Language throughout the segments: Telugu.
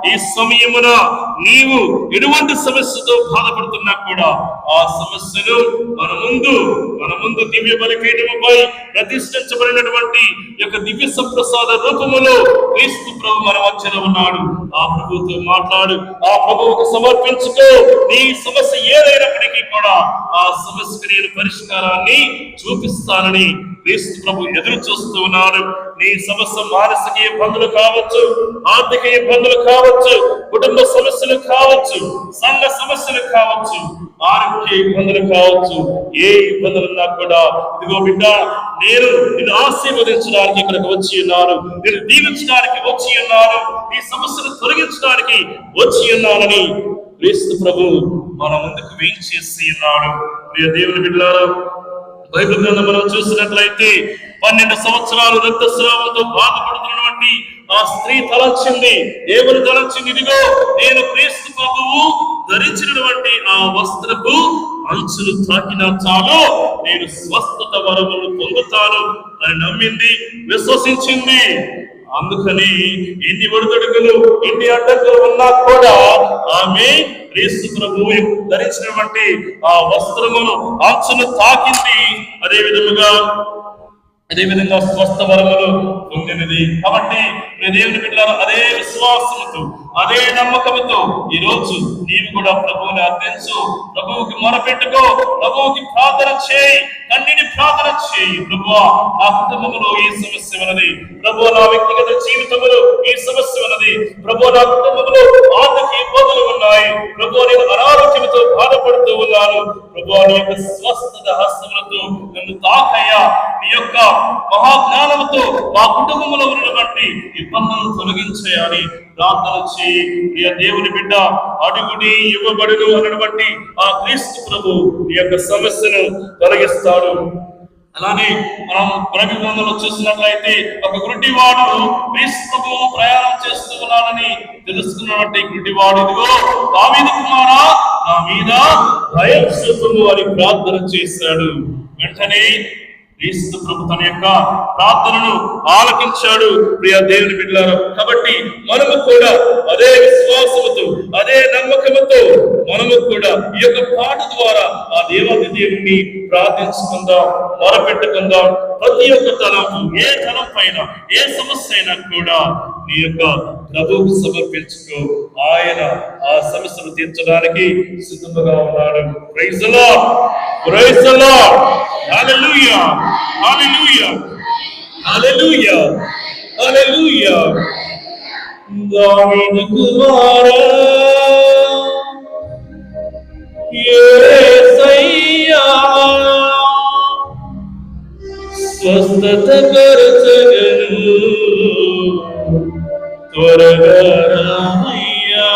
ఈ సమయమున నీవు ఎటువంటి సమస్యతో బాధపడుతున్నా కూడా ఆ సమస్యను మన ముందు దివ్య బలిపీఠముపై ప్రతిష్ఠించబడినటువంటి యొక్క దివ్య సంప్రసాద రూపములో క్రీస్తు ప్రభు మన మధ్యలో ఉన్నాడు. ఆ ప్రభువుతో మాట్లాడు, ఆ ప్రభువుకు సమర్పించుకో. నీ సమస్య ఏదైనప్పటికీ కూడా ఆ సమస్యకు నేను పరిష్కారాన్ని చూపిస్తానని క్రీస్తు ప్రభు ఎదురు చూస్తూ ఉన్నారు. నీ సమస్య మానసిక ఇబ్బందులు కావచ్చు, ఆర్థిక ఇబ్బందులు కావచ్చు, కుటుంబ సమస్యలు కావచ్చు, సంఘ సమస్యలు కావచ్చు, ఆరోగ్య ఇబ్బందులు కావచ్చు, ఏ ఇబ్బందులున్నా కూడా ఇదిగో బిడ్డ, నేను నిన్ను ఆశీర్వదించడానికి ఇక్కడికి వచ్చి ఉన్నాను, నేను దీవించడానికి వచ్చి ఉన్నాను, ఈ సమస్యను తొలగించడానికి వచ్చి ఉన్నానని క్రీస్తు ప్రభు మన ముందుకు వేయించేసి ఉన్నాడు. ప్రియ దేవుని బిడ్డలారా, బైబిల్ గ్రంథం మనం చూసినట్లయితే 12 సంవత్సరాలు రక్తస్రావంతో బాధపడుతున్నటువంటి ఆ స్త్రీ తలంచింది. ఏమని తలంచింది? ఇదిగో నేను క్రీస్తు ప్రభువు ధరించినటువంటి ఆ వస్త్రపు అంచులు తాకినా చాలు నేను స్వస్థత వరములు పొందుతాను అని నమ్మింది, విశ్వసించింది. అందుకని ఎన్ని ఒడిదుడుకులు, ఎన్ని అడ్డంకులు ఉన్నా కూడా ఆమె క్రీస్తు ప్రభువు ధరించినటువంటి ఆ వస్త్రమును అంచును తాకింది. అదే విధంగా స్వస్థ వరములు పొందినది. కాబట్టి దేవుని బిడ్డలారా, అదే విశ్వాసముతో, అదే నమ్మకంతో ఈ రోజు నీవు కూడా ప్రభువుని అర్థించు, ప్రభువుకి మొరపెట్టుకో, ప్రభువుకి ప్రార్థన చేయి, కన్నీటి ప్రార్థన చేయి. ప్రభువా, నా కుటుంబంలో ఈ సమస్య ఉన్నది, ప్రభువా నా వ్యక్తిగత జీవితంలో ఈ సమస్య ఉన్నది, ప్రభువా నా కుటుంబంలో ఆర్థిక ఇబ్బందులు ఉన్నాయి, ప్రభువా నేను అనారోగ్యంతో బాధపడుతూ ఉన్నాను, ప్రభువా నీ యొక్క స్వస్థత హస్తములతో నన్ను తాకయ్యా, నీ యొక్క మహాజ్ఞానంతో మా కుటుంబంలో ఉన్నటువంటి ఇబ్బందులను తొలగించేయాలి ప్రార్థన చేయి. ప్రియ దేవుని బిడ్డ, అడుగుడి ఇవ్వబడును అన్నటువంటి ఆ క్రీస్తు ప్రభు నీ యొక్క సమస్యను తొలగిస్తాడు. అలానే మనం బైబిల్ గ్రంథంలో చూసినట్లయితే ఒక గుడ్డివాడు క్రీస్తు ప్రభు ప్రయాణం చేస్తూ ఉన్నాడని తెలుసుకున్నటువంటి గుడ్డివాడు, ఇదిగో దావీదు కుమారా నా మీద దయ చూపుము అని ప్రార్థన చేశాడు. వెంటనే క్రీస్తు ప్రభు తన యొక్క ప్రార్థనను ఆలకించాడు. ప్రియ దేవుని బిడ్డలారా, కాబట్టి మనము కూడా అదే విశ్వాసముతో, అదే నమ్మకముతో మనము కూడా ఈ యొక్క పాట ద్వారా ఆ దేవాది దేవుణ్ణి ప్రార్థించుకుందాం, మొరపెట్టుకుందాం. ప్రతి ఒక్క తలంపు, ఏ తలం పైన ఏ సమస్య అయినా కూడా నీ యొక్క ప్రభువుకు సమర్పించుకో. ఆయన ఆ సమస్యను తీర్చడానికి సిద్ధంగా ఉన్నాడు. Praise the Lord, praise the Lord, hallelujah, hallelujah, hallelujah, hallelujah. దావీదు కుమారా యేసయ్యా స్వస్థత పరచగను త్వరగా రామయ్యా,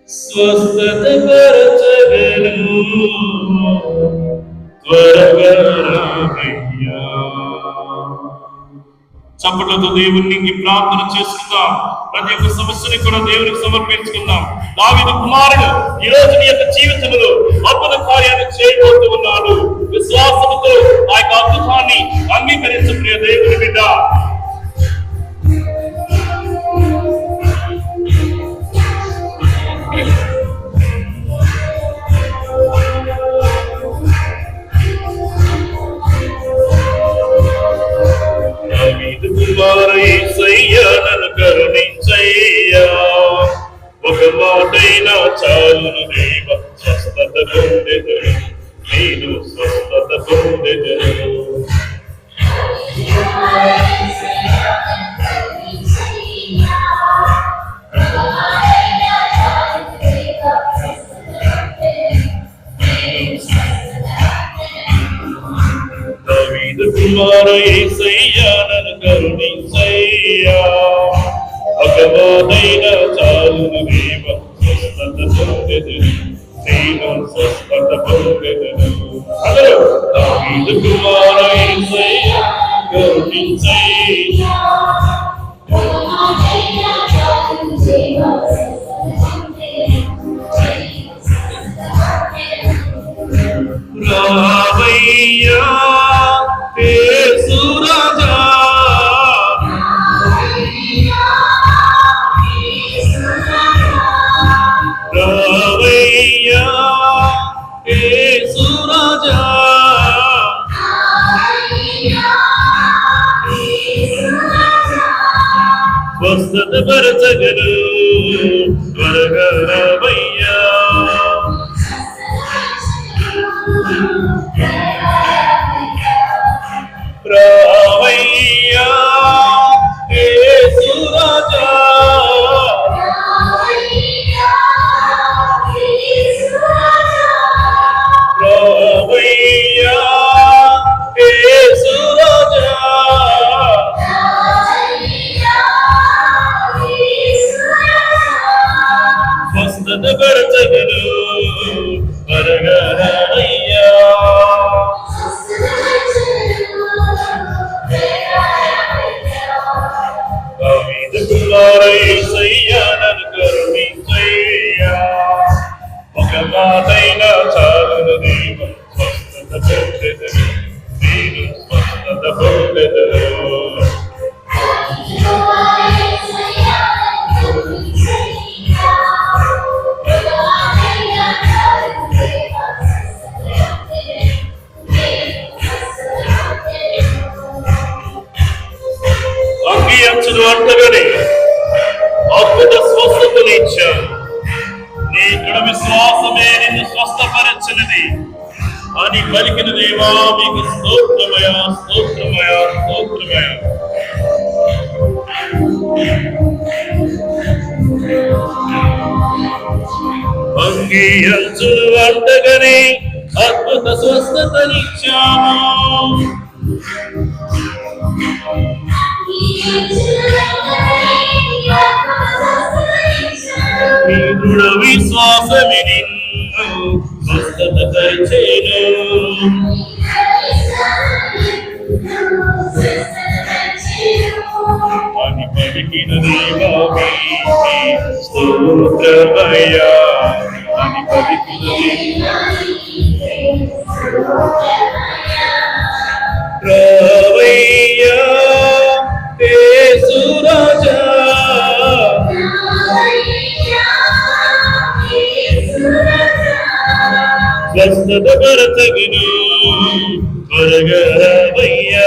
స్వస్థత పరచగను త్వరగా రామయ్యా. చప్పట్లతో దేవునికి ప్రార్థన చేసుకుందాం. ప్రతి ఒక్క సమస్యని కూడా దేవునికి సమర్పించుకుందాం. దావీదు కుమారుడు ఈ రోజు నీ యొక్క జీవితంలో అద్భుత కార్యాన్ని చేయబోతూ ఉన్నాడు. విశ్వాసంతో ఆ యొక్క అద్భుతాన్ని అంగీకరించు ప్రియ దేవుని బిడ్డ. నన్ను కరుణించయ్యా, ఒక మాటైనా చాలును దేవ, స్వస్థత పొందెదను, నేను స్వస్థత పొందెదను. దావీదు కుమార యేసయ్యా నన్ను కరుణించయ్యా, ఒక మాటైనా చాలును దేవ, స్వస్థత పొందెదను, నేను స్వస్థత పొందెదను. దావీదు కుమార యేసయ్యా కరుణించయ్యా, రావయ్యా యేసు రాజా, స్వస్థత పరచగను త్వరగా రావయ్యా. రావయ్యా యేసు రాజా, రావయ్యా యేసు రాజా, స్వస్థత పరచగను త్వరగా రావయ్యా. యేసయ్యా నన్ను కరుణించయ్యా, ఒక మాటైనా చాలును దేవా, స్వస్థత పొందెదను నేను, స్వస్థత పొందెదను. అంగీ అంచులు అంటగానే అద్భుత స్వస్థతను ఇచ్చావు. నీ దృఢ విశ్వాసమే నిన్ను స్వస్థపరచినది అని పలికిన దేవా మీకు స్తోత్రమయ, స్తోత్రమయ, స్తోత్రమయ. అంగీ అంచులు అంటగానే అద్భుత స్వస్థతనిచ్చాము. నీ దృఢ విశ్వాసమే నిన్ను స్వస్థత పరిచేను అని పలికిన దేవా మీకే స్తోత్రమయ్యా, అని పలికిన రావయ్యా యేసు రాజా, స్వస్థత పరచగను త్వరగా రావయ్యా.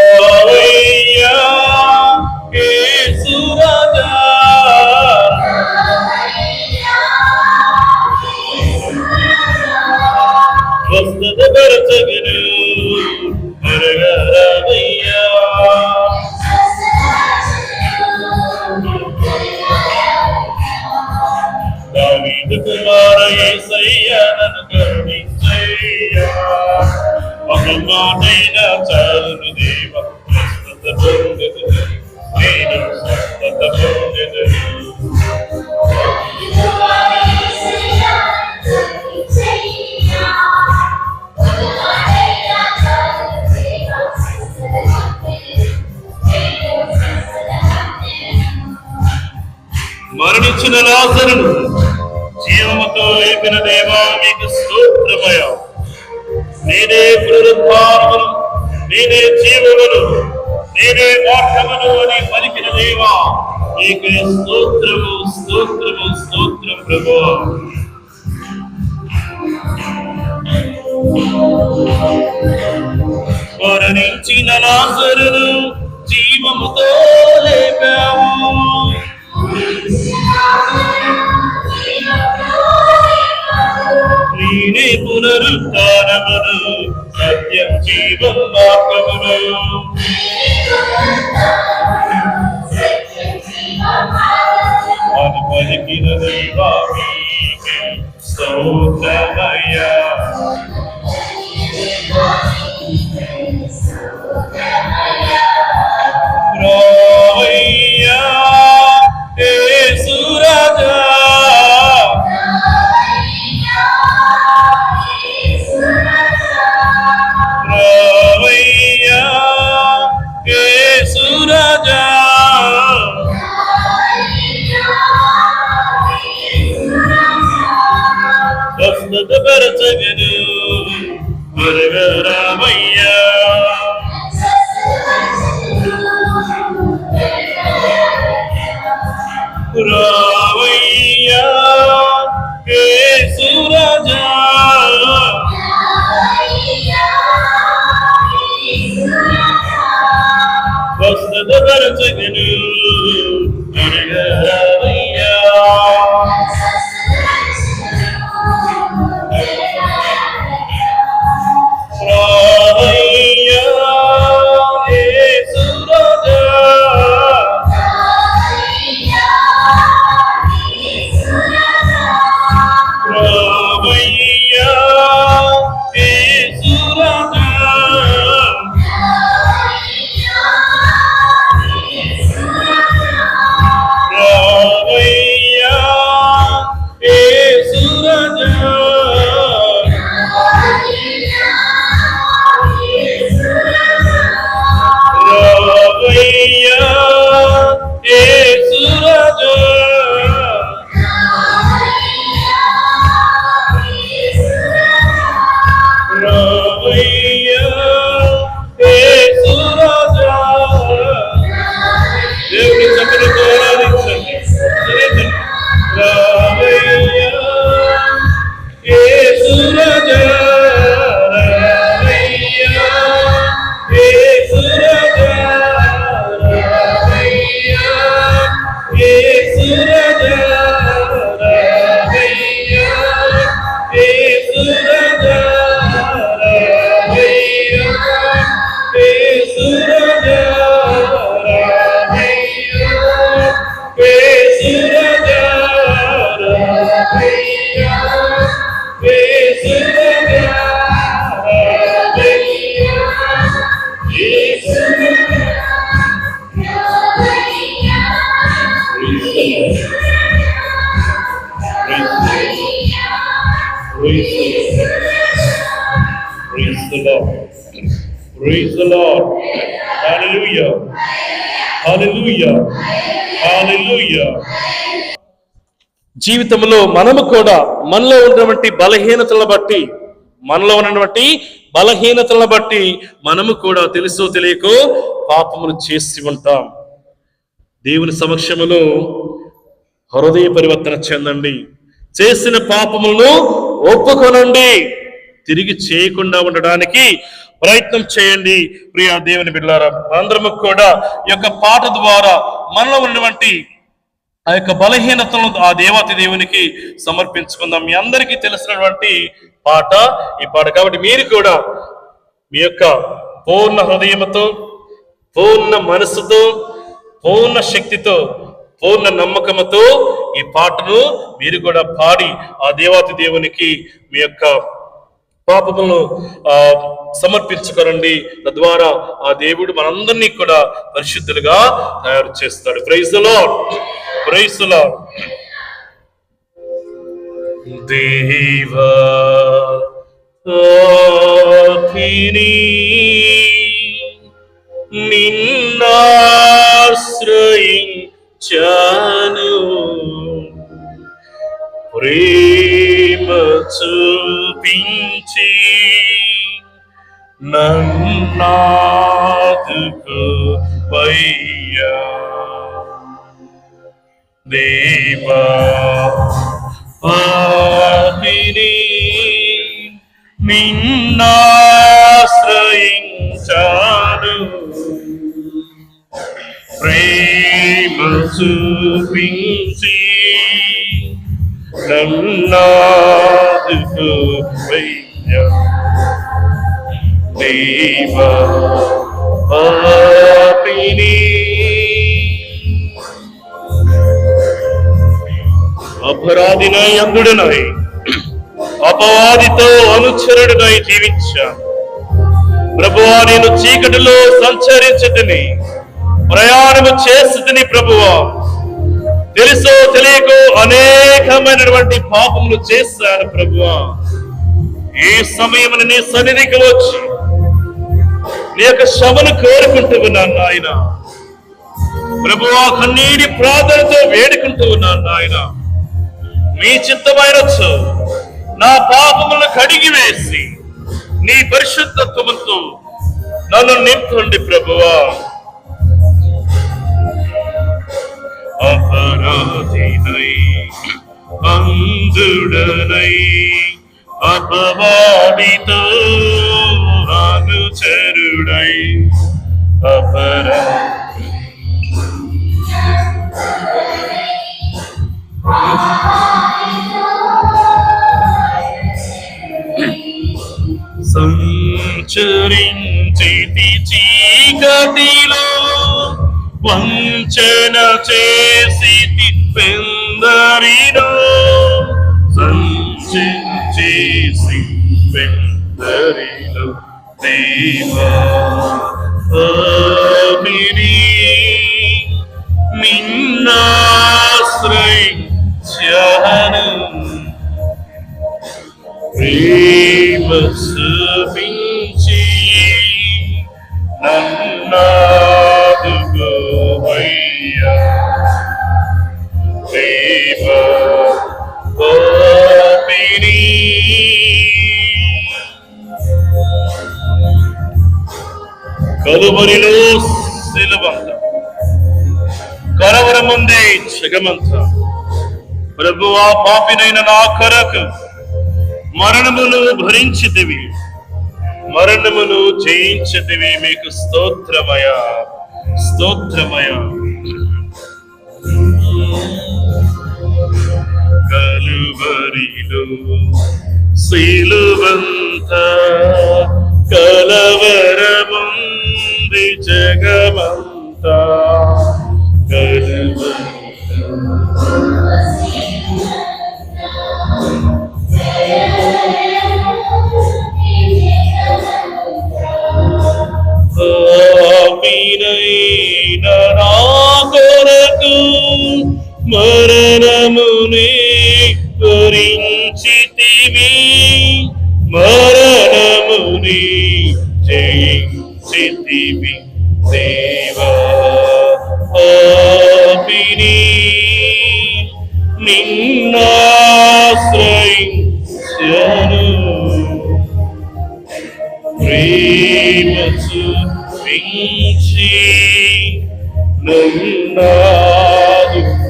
రావయ్యా యేసు రాజా, స్వస్థత పరచగను త్వరగా రావయ్యా. దావీదు కుమార యేసయ్యా నన్ను కరుణించయ్యా, ఒక మాటైనా చాలును దేవా, స్వస్థత పొందెదను నేను, స్వస్థత పొందెదను. మరణించిన లాజరును జీవముతో లేపిన దేవా మీకు స్తోత్రమయ. నేనే పునరుద్ధారమును, నేనే జీవమును, నేనే మోక్షమును అని పలికిన దేవా మీకు స్తోత్రము, స్తోత్రము, స్తోత్రం ప్రభువా. మరణించిన లాజరును జీవముతో లేపావు, నేనే పునరుద్ధారమును, సత్యం జీవం మార్గమును. అని పలికిన దేవా మీకే స్తోత్రమయ్యా. రావయ్యా యేసు రాజా, రావయ్యా యేసు రాజా, స్వస్థత పరచగను త్వరగా రావయ్యా. రావయ్యా యేసు రాజా, జగను అడగరావయ్యా. రావయ్యా యేసు రాజా, రావయ్యా యేసు రాజా, రావయ్యా యేసు రాజా, రావయ్యా యేసు రాజా, రావయ్యా యేసు రాజా. దేవుని చక్కలతో ఆరాధించండి. రావయ్యా యేసు రాజా, రావయ్యా యేసు రాజా, రావయ్యా యేసు రాజా, రావయ్యా యేసు రాజా, రావయ్యా యేసు రాజా, రావయ్యా యేసు రాజా, రావయ్యా యేసు రాజా, రావయ్యా యేసు రాజా. Praise the Lord. Praise the Lord. Hallelujah. Hallelujah. Hallelujah. జీవితంలో మనము కూడా మనలో ఉన్నటువంటి బలహీనతలను బట్టి మనము కూడా తెలుసో తెలియకో పాపములు చేసి ఉంటాం. దేవుని సమక్షములో హృదయ పరివర్తన చెందండి. చేసిన పాపములను ఒప్పుకొనండి. తిరిగి చేయకుండా ఉండడానికి ప్రయత్నం చేయండి. ప్రియ దేవుని బిడ్డలారా, అందరము కూడా ఈ యొక్క పాట ద్వారా మనలో ఉన్నటువంటి ఆ యొక్క బలహీనతలను ఆ దేవాతి దేవునికి సమర్పించుకుందాం. మీ అందరికీ తెలిసినటువంటి పాట ఈ పాట. కాబట్టి మీరు కూడా మీ యొక్క పూర్ణ హృదయంతో, పూర్ణ మనసుతో, పూర్ణ శక్తితో, పూర్ణ నమ్మకముతో ఈ పాటను మీరు కూడా పాడి ఆ దేవాతి దేవునికి మీ యొక్క పాపములను సమర్పించుకోరండి. తద్వారా ఆ దేవుడు మనందరినీ కూడా పరిశుద్ధులుగా తయారు చేస్తాడు. Praise the Lord. Praise the Lord. దేవా నిన్నాశ్రయించాను, ప్రేమ చూపించి నన్నాదుకోవయ్యా. దేవా పాపిని నిన్నాశ్రయించాను, ప్రేమ చూపించి నన్నాదుకోవయ్యా. దేవా పాపిని అపరాధినై అందుడనై అపవాదితో అనుచరుడునై జీవించాను. ప్రభువా, నేను చీకటిలో సంచరించుటని ప్రయాణము చేస్తుని. ప్రభువా, తెలుసో తెలియకో అనేకమైనటువంటి పాపములు చేశాను. ప్రభువా, ఈ సమయం నీ సన్నిధికి వచ్చి నీ యొక్క క్షమను కోరుకుంటూ ఉన్నాను నాయన. ప్రభువా, కన్నీటి ప్రార్థనతో వేడుకుంటూ ఉన్నాను నాయన. మీ చిత్తమైనచ్చు నా పాపములను కడిగి వేసి నీ పరిశుద్ధత్వముతో నన్ను నింపండి. ప్రభువా, అపరాధినై అందుడనై అపవాదితో అనుచరుడై సంచరించేటి చీకటిలో వంచన చేసి పెందరిలో సంచరించి పెందరిలో దేవా నిన్నాశ్రయించాను ప్రేమ చూపించి నన్నాదుకోవయ్యా ప్రేమ పాపిని కలువరిలో సిలువంత కరవరముందే జగమంత ప్రభువా పాపినైన నా కొరకు మరణమును భరించితివి, మరణమును జయించితివి. మీకు స్తోత్రమయ స్తోత్రమయ. కలువరిలో సిలువంత కలవరముంది జగమంతా నా కొరకు మరణమునే భరించితివి, మరణముని జయించితివి దేవా పాపిని నిన్నాశ్రయించాను ప్రేమ చూపించి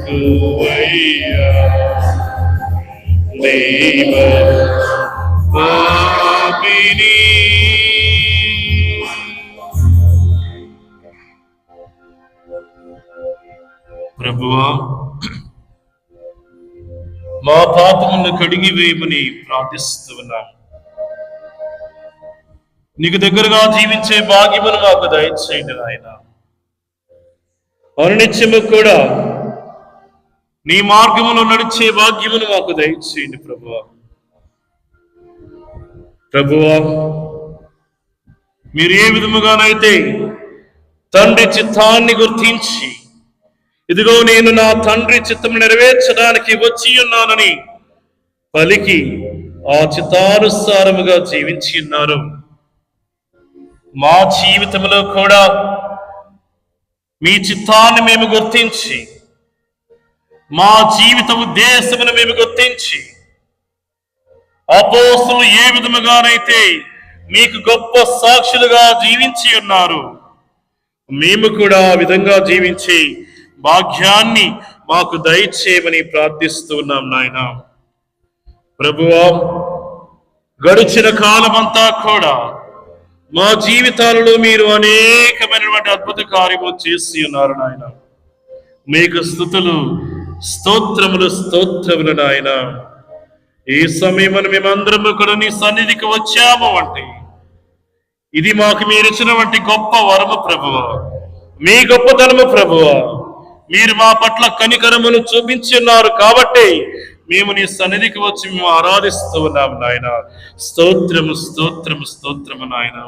నన్నాదుకోవయ్యా దేవా పాపిని. ప్రభువా మా పాపములను కడిగి వేయమని ప్రార్థిస్తూ ఉన్నాము. నీకు దగ్గరగా జీవించే భాగ్యమును మాకు దయచేయండి నాయన. అనునిత్యము కూడా నీ మార్గములో నడిచే భాగ్యమును మాకు దయచేయండి ప్రభువా. ప్రభువా మీరు ఏ విధముగానైతే తండ్రి చిత్తాన్ని గుర్తించి ఇదిగో నేను నా తండ్రి చిత్తము నెరవేర్చడానికి వచ్చి ఉన్నానని పలికి ఆ చిత్తానుసారముగా జీవించి ఉన్నారు. మా జీవితంలో కూడా మీ చిత్తాన్ని మేము గుర్తించి మా జీవిత ఉద్దేశమును మేము గుర్తించి అపోస్తలులు ఏ విధముగానైతే మీకు గొప్ప సాక్షులుగా జీవించి ఉన్నారు మేము కూడా ఆ విధంగా జీవించి భాగ్యాన్ని మాకు దయచేయమని ప్రార్థిస్తూ ఉన్నాం నాయన. ప్రభువా గడిచిన కాలమంతా కూడా మా జీవితాలలో మీరు అనేకమైనటువంటి అద్భుత కార్యములు చేసి ఉన్నారు నాయన. మీకు స్తుతులు స్తోత్రములు స్తోత్రములు నాయన. ఈ సమయం మేమందరము కూడా నీ సన్నిధికి వచ్చాము అంటే ఇది మాకు మీరు ఇచ్చినటువంటి గొప్ప వరము ప్రభువా, మీ గొప్పతనము ప్రభువా. మీరు మా పట్ల కనికరమును చూపించి ఉన్నారు కాబట్టి మేము నీ సన్నిధికి వచ్చి మేము ఆరాధిస్తూ ఉన్నాము నాయన. స్తోత్రము స్తోత్రము స్తోత్రము నాయన.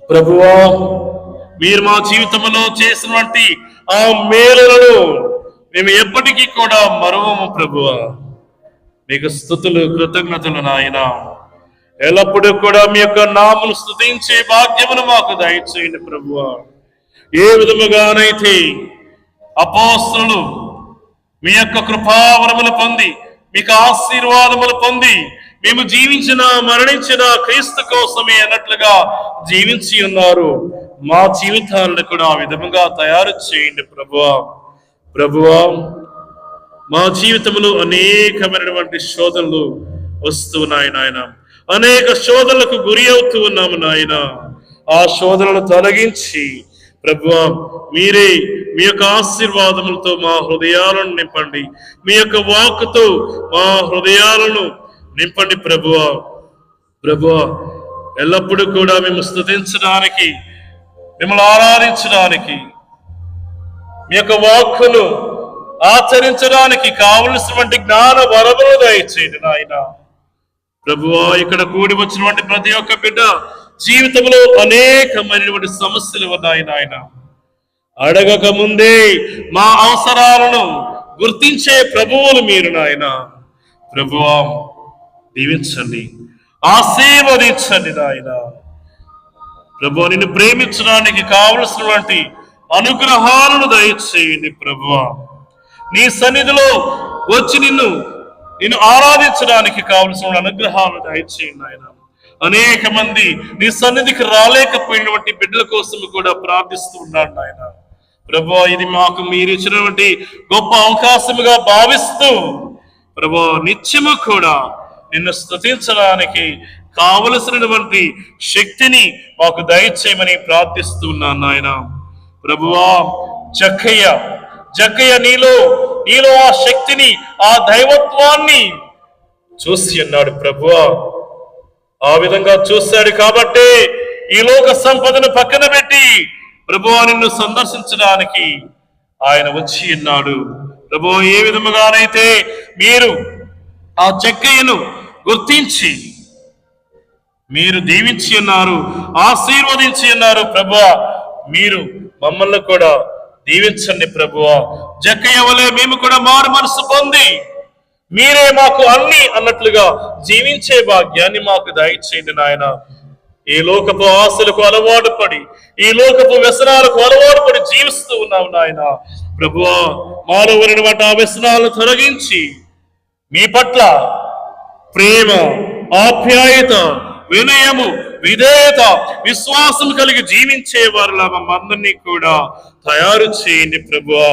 ప్రభువా మీరు మా జీవితంలో చేసినటువంటి ఆ మేలులను మేము ఎప్పటికీ కూడా మరువము ప్రభువా. మీకు స్తుతులు కృతజ్ఞతలు నాయన. ఎల్లప్పుడూ కూడా మీ యొక్క నామను స్తుతించే భాగ్యమును మాకు దయచేయండి ప్రభువా. ఏ విధముగానైతే అపోస్తలులు మీ యొక్క కృపావరములు పొంది మీకు ఆశీర్వాదములు పొంది మేము జీవించిన మరణించిన క్రీస్తు కోసమే అన్నట్లుగా జీవించి ఉన్నారు, మా జీవితాలను కూడా ఆ విధముగా తయారు చేయండి ప్రభువా. ప్రభువా మా జీవితంలో అనేకమైనటువంటి శోధనలు వస్తున్నాయి నాయన. అనేక శోధనలకు గురి అవుతూ ఉన్నాము నాయన. ఆ శోధనలు తొలగించి ప్రభువా మీరే మీ యొక్క ఆశీర్వాదములతో మా హృదయాలను నింపండి, మీ యొక్క వాక్కుతో మా హృదయాలను నింపండి ప్రభువా. ప్రభువా ఎల్లప్పుడూ కూడా మేము స్తుతించడానికి, మిమ్మల్ని ఆరాధించడానికి, మీ యొక్క వాక్కును ఆచరించడానికి కావలసినటువంటి జ్ఞాన వరములు దయచేయండి నాయన. ప్రభువా, ఇక్కడ కూడి వచ్చినటువంటి ప్రతి ఒక్క బిడ్డ జీవితంలో అనేకమైనటువంటి సమస్యలు ఉన్నాయి నాయన. అడగక ముందే మా అవసరాలను గుర్తించే ప్రభువులు మీరు నాయన. ప్రభువా, దీవించండి, ఆశీర్వదించండి నాయన. ప్రభువా, నిన్ను ప్రేమించడానికి కావలసినటువంటి అనుగ్రహాలను దయచేయండి ప్రభువా. నీ సన్నిధిలో వచ్చి నిన్ను ఆరాధించడానికి కావలసిన అనుగ్రహాలను దయచేయండి నాయన. అనేక మంది నీ సన్నిధికి రాలేకపోయినటువంటి బిడ్డల కోసం కూడా ప్రార్థిస్తూ ఉన్నాడు నాయన. ప్రభువా, ఇది మాకు మీరు ఇచ్చినటువంటి గొప్ప అవకాశముగా భావిస్తూ ప్రభువా, నిత్యము కూడా నిన్ను స్తుతించడానికి కావలసినటువంటి శక్తిని మాకు దయచేయమని ప్రార్థిస్తున్నాను నాయన. ప్రభువా, జక్కయ్య నీలో ఆ శక్తిని, ఆ దైవత్వాన్ని చూసి అన్నాడు ప్రభువా. ఆ విధంగా చూశాడు కాబట్టి ఈ లోక సంపదను పక్కన పెట్టి ప్రభువా నిన్ను సందర్శించడానికి ఆయన వచ్చి ఉన్నాడు. ప్రభువా, ఏ విధముగానైతే మీరు ఆ జక్కయ్యను గుర్తించి మీరు దీవించి ఉన్నారు, ఆశీర్వదించి ఉన్నారు ప్రభువా, మీరు మమ్మల్ని కూడా దీవించండి ప్రభువా. జక్కయ్య వలె మేము కూడా మారు మనసు పొంది మీరే మాకు అన్ని అన్నట్లుగా జీవించే భాగ్యాన్ని మాకు దయచేయండి నాయన. ఈ లోకపు ఆశలకు అలవాటు పడి, ఈ లోకపు వ్యసనాలకు అలవాటు పడి జీవిస్తూ ఉన్నాం నాయన. ప్రభువా, మాలో ఉన్నటువంటి ఆ వ్యసనాలను తొలగించి మీ పట్ల ప్రేమ, ఆప్యాయత, వినయము, విధేయత, విశ్వాసం కలిగి జీవించే వారిలా మమ్మల్ని కూడా తయారు చేయండి ప్రభువా.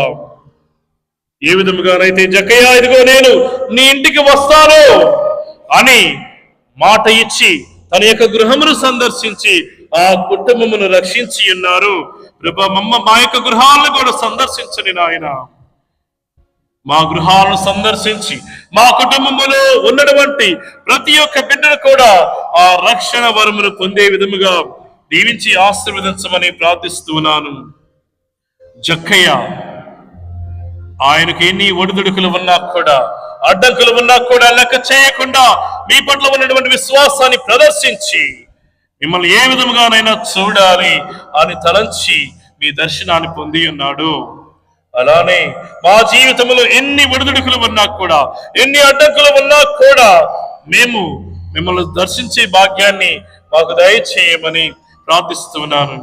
ఏ విధముగానైతే జక్కయ్య ఇదిగో నేను నీ ఇంటికి వస్తాను అని మాట ఇచ్చి తన యొక్క గృహమును సందర్శించి ఆ కుటుంబమును రక్షించి ఉన్నారు ప్రభువా, మా యొక్క గృహాలను కూడా సందర్శించండి నాయన. మా గృహాలను సందర్శించి మా కుటుంబంలో ఉన్నటువంటి ప్రతి ఒక్క బిడ్డను కూడా ఆ రక్షణ వరమును పొందే విధముగా దీవించి ఆశీర్వదించమని ప్రార్థిస్తున్నాను. జక్కయ్య ఆయనకు ఎన్ని ఒడిదుడుకులు ఉన్నా కూడా, అడ్డంకులు ఉన్నా కూడా లెక్క చేయకుండా మీ పట్ల ఉన్నటువంటి విశ్వాసాన్ని ప్రదర్శించి మిమ్మల్ని ఏ విధముగానైనా చూడాలి అని తలంచి మీ దర్శనాన్ని పొంది ఉన్నాడు. అలానే మా జీవితంలో ఎన్ని ఒడిదుడుకులు ఉన్నా కూడా, ఎన్ని అడ్డంకులు ఉన్నా కూడా మేము మిమ్మల్ని దర్శించే భాగ్యాన్ని మాకు దయచేయమని ప్రార్థిస్తున్నాను.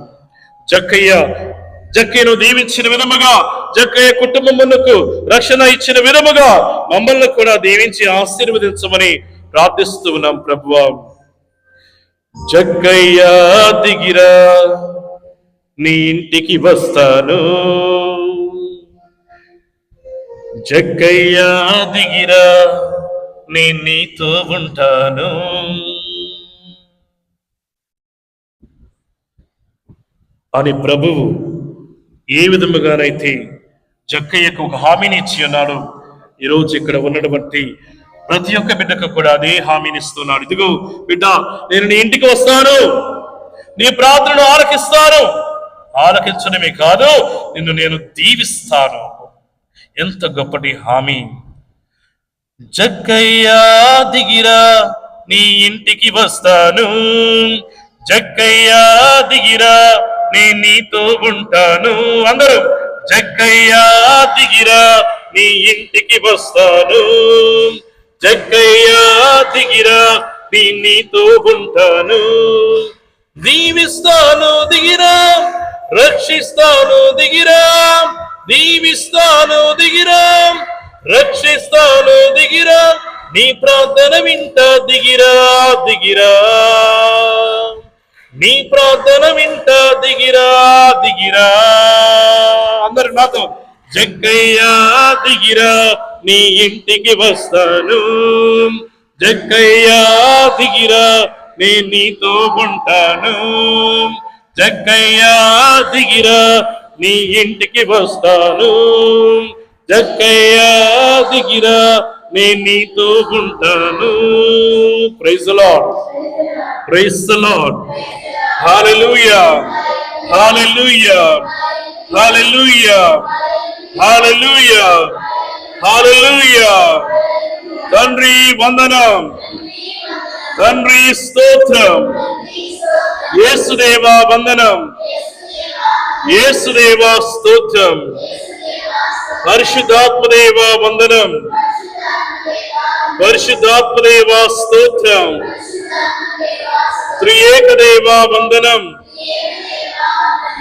జక్కయ్యను దీవించిన విధముగా, జక్కయ్య కుటుంబమునకు రక్షణ ఇచ్చిన విధముగా మమ్మల్ని కూడా దీవించి ఆశీర్వదించమని ప్రార్థిస్తున్నాం ప్రభువా. జక్కయ్య దిగిరా, నీ ఇంటికి వస్తాను. జక్కయ్య దిగిరా, నేను నీతో ఉంటాను. అని ప్రభువు ఏ విధముగానైతే జక్కయ్యకు ఒక హామీని ఇచ్చి ఉన్నాడు, ఈరోజు ఇక్కడ ఉన్నటువంటి ప్రతి ఒక్క బిడ్డకు కూడా అదే హామీని ఇస్తున్నాడు. ఇదిగో బిడ్డ, నేను నీ ఇంటికి వస్తాను, నీ ప్రార్థనను ఆలకిస్తాను, ఆలకించడమే కాదు నిన్ను నేను దీవిస్తాను. ఎంత గొప్పటి హామీ! జక్కయ్య దిగిరా, నీ ఇంటికి వస్తాను. జక్కయ్య దిగిరా, నేను నీతో ఉంటాను. అందరూ జక్కయ్య దిగిరా, నీ ఇంటికి వస్తాను. జక్కయ్య దిగిరా, నీ నీతో ఉంటాను. దీవిస్తాను దిగిరా, రక్షిస్తాను దిగిరా, దీవిస్తాను దిగిరా, రక్షిస్తాను దిగిరా, నీ ప్రార్థన వింటా దిగిరా, దిగిరా, నీ ప్రార్థన వింటా దిగిరా, దిగిరా. అందరు నాతో జక్కయ్య దిగిరా, నీ ఇంటికి వస్తాను. జక్కయ్య దిగిరా, నేను నీతో ఉంటాను. జక్కయ్య దిగిరా, నీ ఇంటికి వస్తాను. జక్కయ్య దిగిరా, నేను నీతో ఉంటాను. Praise the Lord, praise the Lord. Hallelujah, hallelujah, hallelujah, hallelujah, hallelujah. తండ్రి వందనం, తండ్రి స్తోత్రం. యేసుదేవా వందనం, యేసుదేవా స్తోత్రం. పరిశుద్ధాత్మదేవా వందనం, పరిశుద్ధాత్మదేవా స్తోత్రం. త్రియేకదేవా వందనం,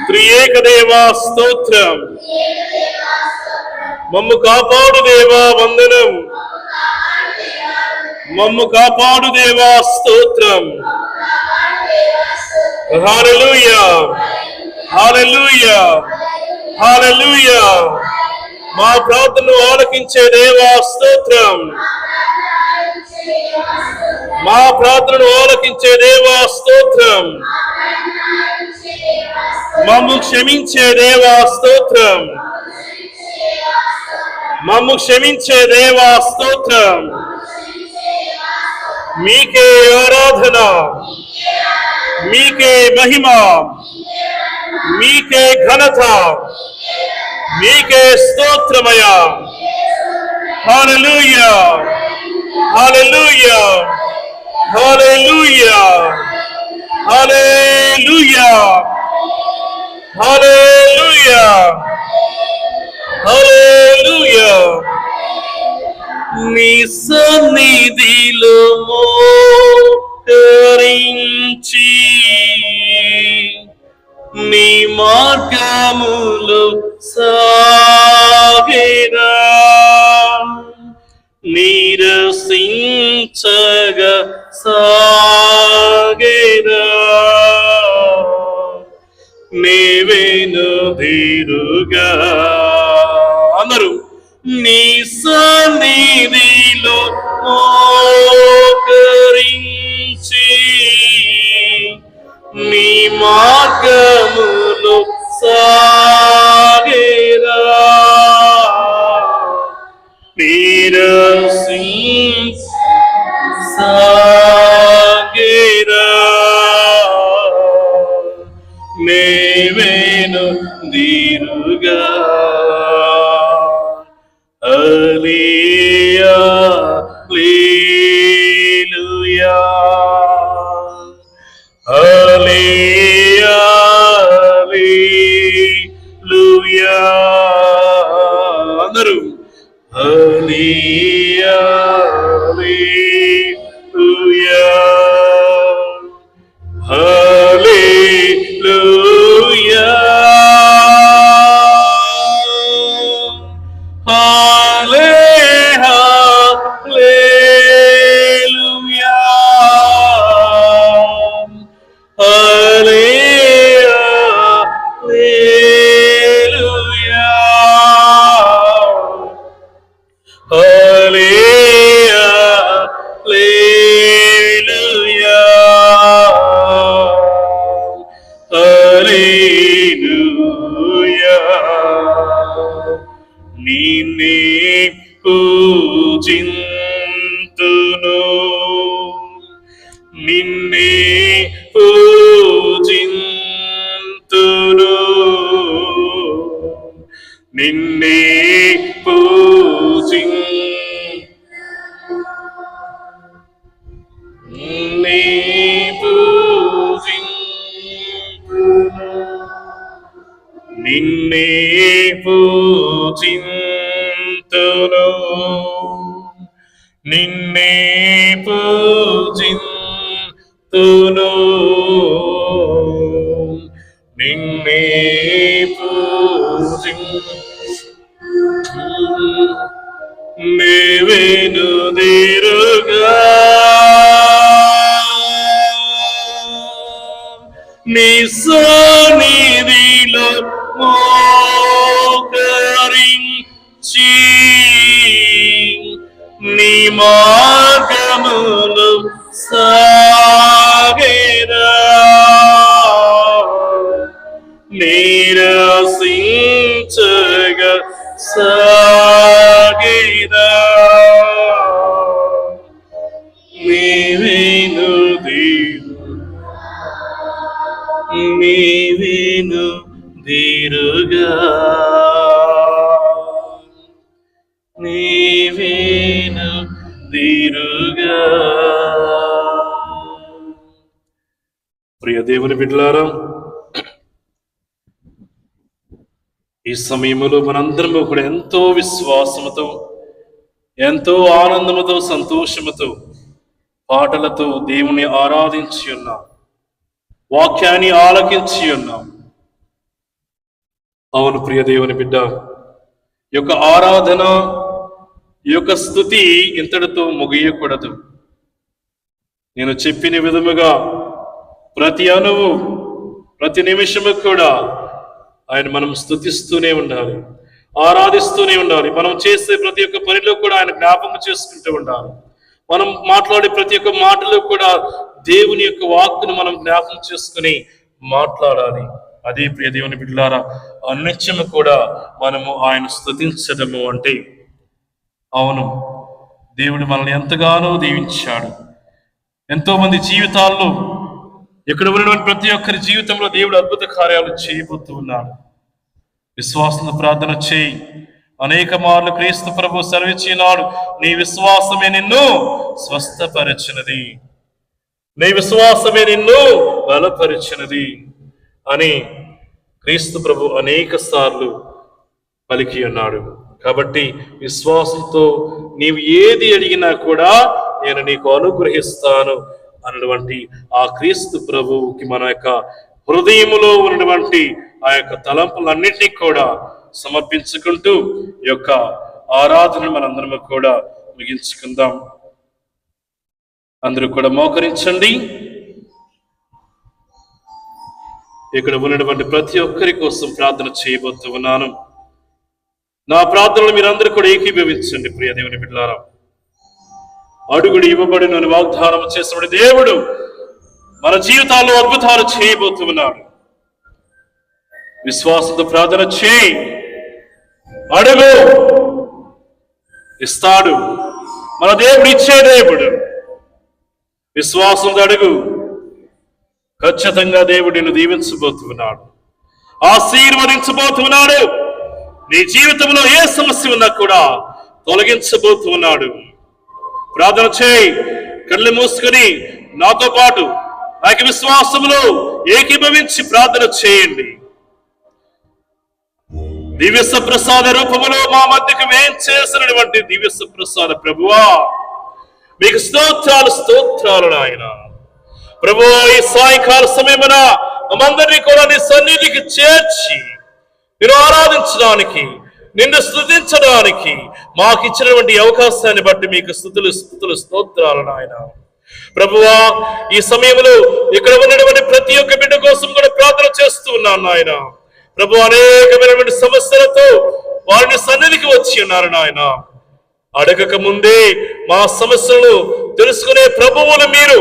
త్రియేకదేవా స్తోత్రం. మమ్ము కాపాడు దేవా వందనం, మమ్ము కాపాడు దేవా స్తోత్రం. హల్లెలూయా, హల్లెలూయా, హల్లెలూయా. మా ప్రార్థనను ఆలకించే దేవా స్తోత్రం, మా ప్రార్థనను ఆలకించే దేవా స్తోత్రం. మమ్ము క్షమించే దేవా స్తోత్రం, మమ్ము క్షమించే దేవా స్తోత్రం. మీకే ఆరాధన, మీకే మహిమ, మీకే ఘనత, మీకే స్తోత్రమయ. హల్లెలూయా, హల్లెలూయా, హల్లెలూయా, హల్లెలూయా, హల్లెలూయా, హల్లెలూయా. నీ సన్నిధిలో మోకరించి నీ మార్గములు సాగేదా, నీరసించగా సాగేదా. నీవెనుదిరుగా అందరూ నీ సన్నిధిలో మోకరించి నీ మార్గములు సాగేదా, సాగేదా. నీవెనుదిరుగా హల్లెలూయా, హల్లెలూయా, హల్లెలూయా, హల్లెలూయా. అందరూ హల్లెలూయా, హల్లెలూయా, హల్లెలూయా. నిన్నే పూజింతును, నిన్నే పూజింతును, నిన్నే నిన్నే పూజింతును, నిన్నే పూజింతును, నిన్నే పూజింతును, నిన్నే నీవెనుదిరుగా నీ సన్నిధిలో మోకరించి నీ మార్గములు సాగేదా, నీరసించగా సాగేదా. నీవేను దీరుగా, నీవేను దీరుగా. ప్రియ దేవుని బిడ్డలారా, ఈ సమయంలో మనందరము కూడా ఎంతో విశ్వాసముతో, ఎంతో ఆనందముతో, సంతోషముతో, పాటలతో దేవుని ఆరాధించి ఉన్నాం, వాక్యాన్ని ఆలకించి ఉన్నాం. అవును ప్రియ దేవుని బిడ్డ, ఈ యొక్క ఆరాధన, ఈ యొక్క స్తుతి ఇంతటితో ముగియకూడదు. నేను చెప్పిన విధముగా ప్రతి అణువు, ప్రతి నిమిషము కూడా ఆయన మనం స్తుతిస్తూనే ఉండాలి, ఆరాధిస్తూనే ఉండాలి. మనం చేసే ప్రతి ఒక్క పనిలో కూడా ఆయన జ్ఞాపకం చేసుకుంటూ ఉండాలి. మనం మాట్లాడే ప్రతి ఒక్క మాటలో కూడా దేవుని యొక్క వాక్కును మనం జ్ఞాపకం చేసుకుని మాట్లాడాలి. అదే ప్రియ దేవుని బిడ్డలారా, అన్నిత్యము కూడా మనము ఆయన స్తుతించడము అంటే, అవును దేవుడు మనల్ని ఎంతగానో దీవించాడు. ఎంతో మంది జీవితాల్లో, ఇక్కడ ఉన్నటువంటి ప్రతి ఒక్కరి జీవితంలో దేవుడు అద్భుత కార్యాలు చేయబోతూ ఉన్నాడు. విశ్వాసంతో ప్రార్థన చేయి. అనేక మార్లు క్రీస్తు ప్రభు సెలవిచ్చినాడు, నీ విశ్వాసమే నిన్ను స్వస్థపరిచినది, నీ విశ్వాసమే నిన్ను బలపరిచినది అని క్రీస్తు ప్రభు అనేక సార్లు పలికి ఉన్నాడు. కాబట్టి విశ్వాసంతో నీవు ఏది అడిగినా కూడా నేను నీకు అనుగ్రహిస్తాను అన్నటువంటి ఆ క్రీస్తు ప్రభువుకి మన యొక్క హృదయములో ఉన్నటువంటి ఆ యొక్క తలంపులన్నింటినీ కూడా సమర్పించుకుంటూ ఈ యొక్క ఆరాధన మనందరం కూడా ముగించుకుందాం. అందరూ కూడా మోకరించండి. ఇక్కడ ఉన్నటువంటి ప్రతి ఒక్కరి కోసం ప్రార్థన చేయబోతూ ఉన్నాను. నా ప్రార్థనలు మీరందరూ కూడా ఏకీభవించండి. ప్రియ దేవుని బిడ్డలారా, అడుగుడు ఇవ్వబడిన వాగ్దానం చేసిన దేవుడు మన జీవితాల్లో అద్భుతాలు చేయబోతున్నాడు. విశ్వాసంతో ప్రార్థన చేయి. అడుగు, ఇస్తాడు. మన దేవుడు ఇచ్చే దేవుడు. విశ్వాసంతో అడుగు, ఖచ్చితంగా దేవుడు నిన్ను దీవించబోతున్నాడు, ఆశీర్వదించబోతున్నాడు. నీ జీవితంలో ఏ సమస్య ఉన్నా కూడా తొలగించబోతున్నాడు. ప్రార్థన చేయి. కళ్ళు మూసుకొని నాతో పాటు నాకు విశ్వాసములో ఏకీభవించి ప్రార్థన చేయండి. దివ్య ప్రసాద రూపములో మా మధ్యకు వేయించేసినటువంటి దివ్య ప్రసాద ప్రభువా, మీకు స్తోత్రాలు, స్తోత్రాలు నాయన. ప్రభువా, ఈ సాయంకాల సమయమున మనందరినీ కూడా నీ సన్నిధికి చేర్చి మీరు ఆరాధించడానికి, నిన్ను స్తుతించడానికి మాకు ఇచ్చినటువంటి అవకాశాన్ని బట్టి మీకు స్తుతులు, స్తుతులు, స్తోత్రాలు నాయన. ప్రభువా, ఈ సమయంలో ఇక్కడ ఉన్నటువంటి ప్రతి ఒక్క బిడ్డ కోసం కూడా ప్రార్థన చేస్తూ ఉన్నాను నాయన. ప్రభు, అనేకమైనటువంటి సమస్యలతో వారిని సన్నిధికి వచ్చి ఉన్నారు నాయన. అడగక ముందే మా సమస్యలను తెలుసుకునే ప్రభువులు మీరు.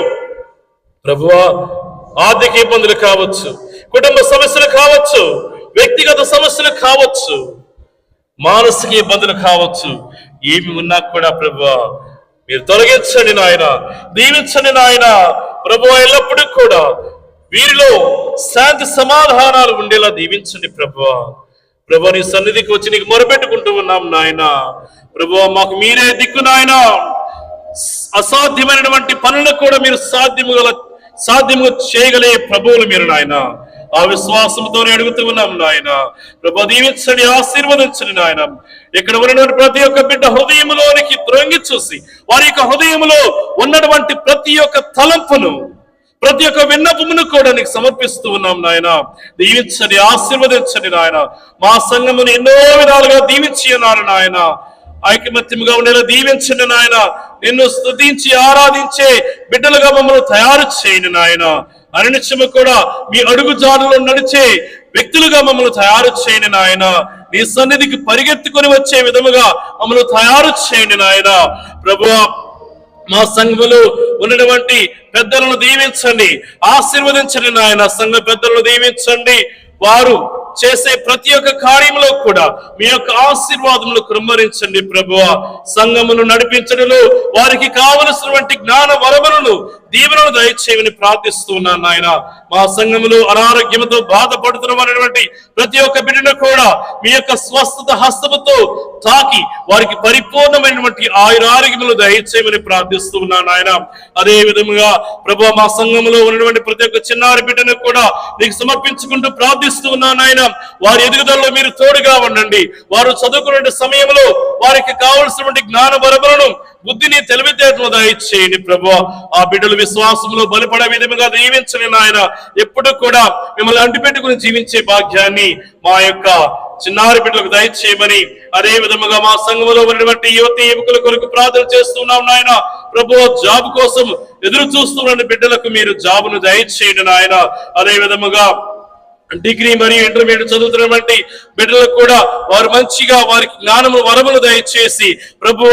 ప్రభువా, ఆర్థిక ఇబ్బందులు కావచ్చు, కుటుంబ సమస్యలు కావచ్చు, వ్యక్తిగత సమస్యలు కావచ్చు, మానసిక ఇబ్బందులు కావచ్చు, ఏమి ఉన్నా కూడా ప్రభువా మీరు తొలగించండి నాయన, దీవించండి నాయన. ప్రభువా, ఎల్లప్పుడూ కూడా వీరిలో శాంతి సమాధానాలు ఉండేలా దీవించండి ప్రభువా. ప్రభువా, నీ సన్నిధికి వచ్చి నీకు మొరపెట్టుకుంటూ ఉన్నాం నాయన. ప్రభువా, మాకు మీరే దిక్కు నాయన. అసాధ్యమైనటువంటి పనులను కూడా మీరు సాధ్యము చేయగలే ప్రభువులు మీరు నాయన. ఆ విశ్వాసంతోనే అడుగుతూ ఉన్నాం నాయన. ప్రభు, దీవించండి, ఆశీర్వదించండి నాయన. ఇక్కడ ఉన్నటువంటి ప్రతి ఒక్క బిడ్డ హృదయంలోనికి త్రొంగి చూసి వారి యొక్క హృదయంలో ఉన్నటువంటి ప్రతి ఒక్క తలంపును, ప్రతి ఒక్క విన్నపమును కూడా నీకు సమర్పిస్తూ ఉన్నాం నాయన. దీవించండి, ఆశీర్వదించండి నాయన. మా సంఘమును ఎన్నో విధాలుగా దీవించి ఉన్నారు నాయన. ఐకమత్యముగా ఉండేలా దీవించండి నాయన. నిన్ను స్తుతించి ఆరాధించే బిడ్డలుగా మమ్మల్ని తయారు చేయండి నాయన. అనినిత్యము కూడా మీ అడుగు జాడలో నడిచే వ్యక్తులుగా మమ్మల్ని తయారు చేయండి నాయన. నీ సన్నిధికి పరిగెత్తుకొని వచ్చే విధముగా మమ్మల్ని తయారు చేయండి నాయన. ప్రభువా, మా సంఘములో ఉన్నటువంటి పెద్దలను దీవించండి, ఆశీర్వదించండి నాయన. సంఘ పెద్దలను దీవించండి. వారు చేసే ప్రతి ఒక్క కార్యంలో కూడా మీ యొక్క ఆశీర్వాదములు కృమ్మరించండి ప్రభువా. సంఘమును నడిపించడంలో వారికి కావలసినటువంటి జ్ఞాన వరములను దీవెనలు దయచేయమని ప్రార్థిస్తున్నాను నాయన. మా సంఘములో అనారోగ్యంతో బాధపడుతున్నటువంటి ప్రతి ఒక్క బిడ్డను కూడా మీ యొక్క స్వస్థత హస్తముతో తాకి వారికి పరిపూర్ణమైనటువంటి ఆయురారోగ్యములు దయచేయమని ప్రార్థిస్తున్నాను ఆయన. అదే విధముగా ప్రభు మా సంఘములో ఉన్నటువంటి ప్రతి ఒక్క చిన్నారి బిడ్డను కూడా నీకు సమర్పించుకుంటూ ప్రార్థిస్తూ ఉన్నాను ఆయన. వారి ఎదుగుదలలో మీరు తోడుగా ఉండండి. వారు చదువుకునే సమయంలో వారికి కావలసినటువంటి జ్ఞాన వరములను, బుద్ధిని, తెలివితేటలు దయచేయండి ప్రభు. ఆ బిడ్డలు విశ్వాసంలో బలపడే విధముగా దీవించండి నాయన. ఎప్పుడు కూడా మిమ్మల్ని అంటిపెట్టుకుని జీవించే భాగ్యాన్ని మా యొక్క చిన్నారి బిడ్డలకు దయచేయమని, అదే విధముగా మా సంఘంలో ఉన్నటువంటి యువతి యువకుల కొరకు ప్రార్థన చేస్తున్నాం నాయన. ప్రభు జాబ్ కోసం ఎదురు చూస్తున్న బిడ్డలకు మీరు జాబును దయచేయండి నాయన. అదే విధముగా డిగ్రీ మరియు ఇంటర్మీడియట్ చదువుతున్నటువంటి బిడ్డలకు కూడా వారు మంచిగా వారికి జ్ఞానము వరములు దయచేసి ప్రభువ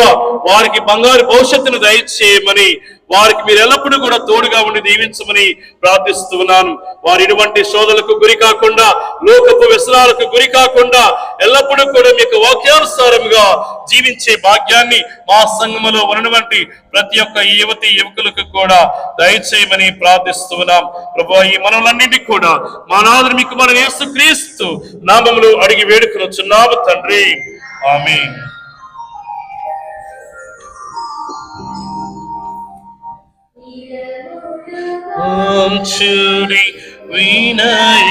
వారికి బంగారు భవిష్యత్తును దయచేయమని, వారికి మీరు ఎల్లప్పుడూ కూడా తోడుగా ఉండి దీవించమని ప్రార్థిస్తున్నాను. వారు ఇటువంటి శోధలకు గురి కాకుండా, లోకపు వ్యసనాలకు గురి కాకుండా ఎల్లప్పుడూ కూడా మీకు వాక్యానుసారముగా జీవించే భాగ్యాన్ని మా సంఘములో ఉన్నటువంటి ప్రతి ఒక్క యువతి యువకులకు కూడా దయచేయమని ప్రార్థిస్తున్నాం ప్రభువా. ఈ మనలన్నింటినీ కూడా మా నాథుని మీకు మన యేసుక్రీస్తు నామములో అడిగి వేడుకొనుచున్నాము తండ్రి. ఆమేన్. చూడి వినయముతో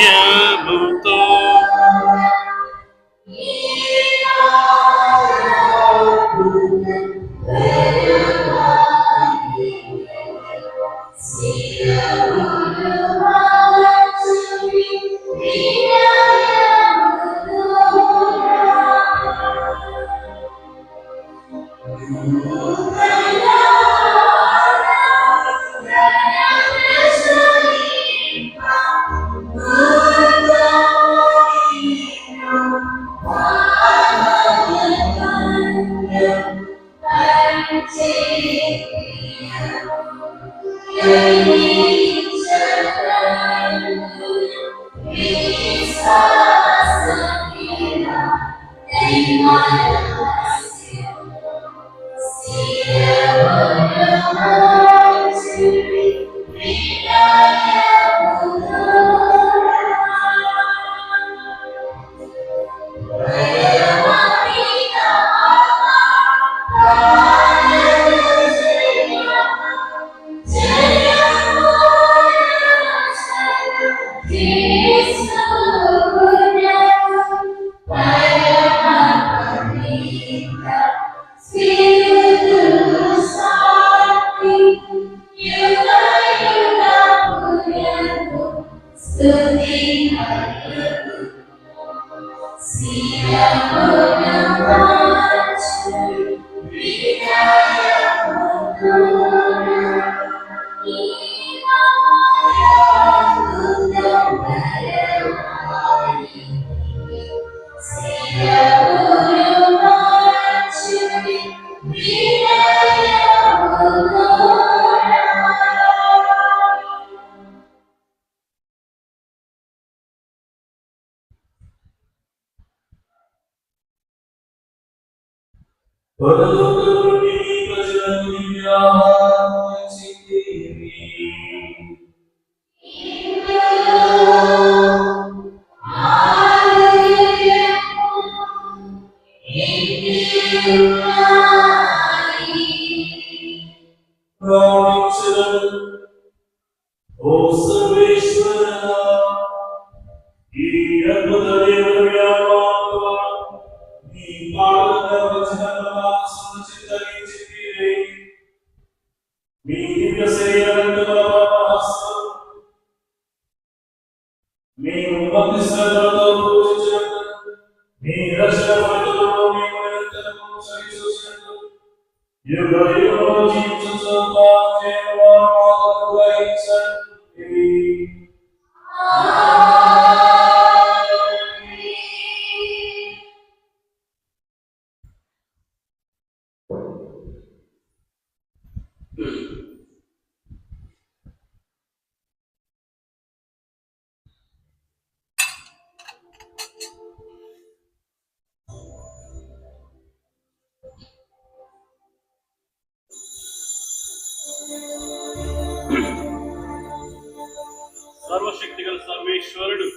సర్వశక్తిగల సర్వేశ్వరుడు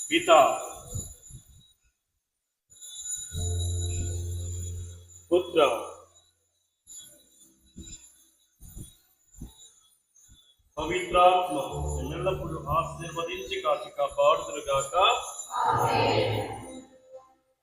పిత పుత్ర పవిత్రాత్మ ఎల్లప్పుడూ ఆశీర్వదించి కాచి కాపాడుదురుగాక.